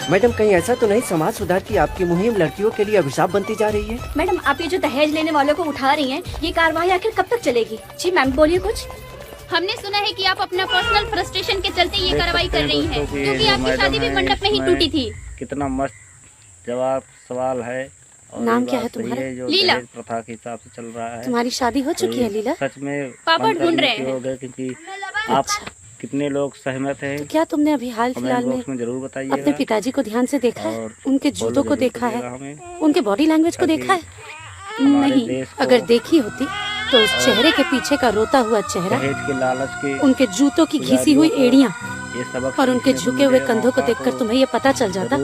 Madam कहीं ऐसा तो नहीं समाज सुधार की आपकी मुहिम लड़कियों के लिए अभिशाप बनती जा रही है? मैडम आप ये जो दहेज लेने वालों को उठा रही हैं, ये कार्रवाई आखिर कब तक चलेगी? जी मैम बोलिए कुछ। हमने सुना है कि आप अपना पर्सनल फ्रस्ट्रेशन के चलते ये कार्रवाई कर रही हैं, क्योंकि आपकी शादी भी मंडप में ही टूटी थी। कितना मस्त जवाब सवाल है। और नाम क्या है तुम्हारा? लीला। प्रथा के हिसाब से चल रहा है। तुम्हारी शादी हो चुकी है लीला? सच में पापा ढूंढ रहे हैं। हो गए क्योंकि आप कितने लोग सहमत हैं? तो क्या तुमने अभी हाल फिलहाल कमेंट बॉक्स में में जरूर बताइए। अपने पिताजी को ध्यान से देखा है? उनके जूतों को देखा है? उनके बॉडी लैंग्वेज को देखा है? नहीं, अगर देखी होती तो उस चेहरे के पीछे का रोता हुआ चेहरा, दहेज के लालच के, उनके जूतों की घिसी हुई एड़ियां ये सबक और उनके झुके हुए कंधों को देखकर तुम्हें ये पता चल जाता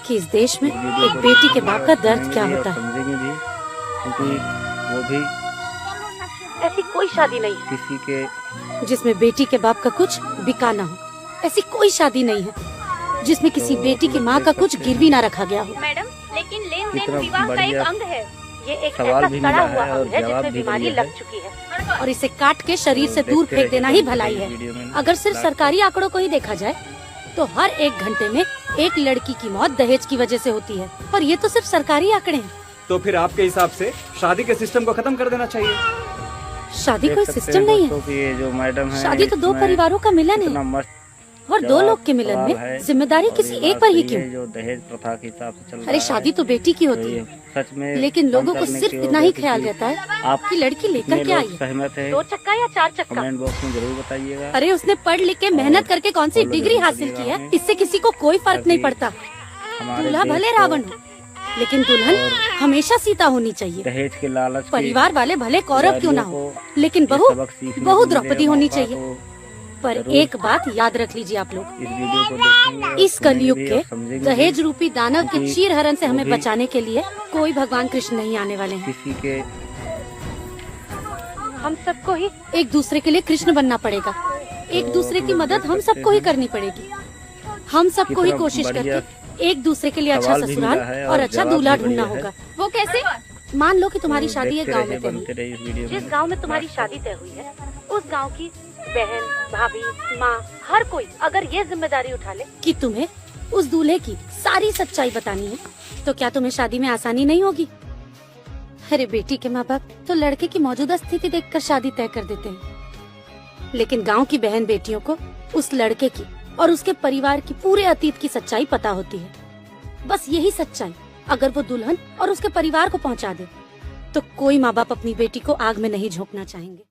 कि इस देश में एक बेटी के बाप का दर्द क्या होता है। समझेंगे भी, क्योंकि वो भी ऐसी कोई शादी नहीं किसी के जिसमें बेटी के बाप का कुछ बिका ना हो। ऐसी कोई शादी नहीं है जिसमें किसी बेटी की माँ का कुछ गिरवी ना रखा गया हो। मैडम लेकिन लेन देन कितना विवाह का एक बढ़िया अंग है। ये एक सवाल ऐसा भी सड़ा मिला हुआ है और अंग है जवाब जिसमें भी बीमारी बढ़िया लग है। चुकी है और इसे काट के शरीर से दूर देखते फेंक देना ही रहिए भलाई है। वीडियो में। अगर सिर्फ सरकारी आंकड़ों को ही देखा जाए तो हर 1 घंटे में एक लड़की की मौत दहेज की वजह से होती है, और ये तो सिर्फ सरकारी आंकड़े हैं। तो फिर आपके हिसाब से शादी के सिस्टम को खत्म कर देना चाहिए। शादी कोई देख सकते सिस्टम हैं नहीं दोस्तों कि ये जो मैडम है। है, शादी तो 2 इसमें परिवारों का मिलन कितना है, मस्त और 2 लोग के मिलन सवाल में है। जिम्मेदारी और किसी ये एक बात पर ही सही क्यों? है जो दहेज प्रथा के हिसाब से चल रहा अरे है। शादी तो बेटी की तो होती ये है, सच में लेकिन लोगों कम को करने सिर्फ की इतना होगा ही कि ख्याल रहता है आप कि लड़की लेकर कितने क्या लोग आई, सहमत है? 2 चक्का या 4 चक्का? कमेंट बॉक्स में जरूर बताइएगा। अरे उसने पढ़ लिख के मेहनत करके कौन सी फॉलो डिग्री जरूर हासिल करिएगा की है, हमें। इससे किसी को कोई फर्क नहीं पड़ता। हमारे दूल्हा देश भले को रावण हो, लेकिन दुल्हन और हमेशा सीता होनी चाहिए। दहेज के लालच के परिवार वाले भले कौरव क्यों ना हो, पुजारियों लेकिन को बहू ये सबक सीखने बहू को मिले, द्रौपदी होनी मौका चाहिए। तो पर जरूर एक बात याद रख लीजिए आप लोग, इस वीडियो को देखेंगे और इस कलयुग सुनेंगे के और समझेंगे दहेज भी। रूपी दानव के क्योंकि चीर हरण से हमें वो भी बचाने के लिए कोई भगवान कृष्ण नहीं आने वाले हैं। किसी के हम सबको ही एक दूसरे के लिए कृष्ण बनना पड़ेगा। एक दूसरे की मदद हम सबको ही करनी पड़ेगी। हम सबको ही कितना कोशिश बढ़िया करके एक दूसरे के लिए अच्छा सवाल भी ससुराल मिला है और और अच्छा जवाब दूल्हा भी ढूंढना बढ़िया है। होगा। वो कैसे? मान लो कि तुम्हारी तो शादी एक देखते गांव रहिए, में तय बनते हुई। रहिए इस वीडियो जिस में। गांव में तुम्हारी शादी तय हुई है, उस गांव की बहन, भाभी, माँ, हर कोई अगर ये जिम्मेदारी उठा ले कि तुम्हें उस दूल्हे की सारी सच्चाई बतानी है, तो क्या तुम्हें शादी में आसानी नहीं होगी? अरे बेटी के माँ बाप तो लड़के की मौजूदा स्थिति देखकर शादी तय कर देते हैं, लेकिन गांव की बहन बेटियों को उस लड़के की और उसके परिवार की पूरे अतीत की सच्चाई पता होती है। बस यही सच्चाई अगर वो दुल्हन और उसके परिवार को पहुंचा दे, तो कोई माँ बाप अपनी बेटी को आग में नहीं झोंकना चाहेंगे।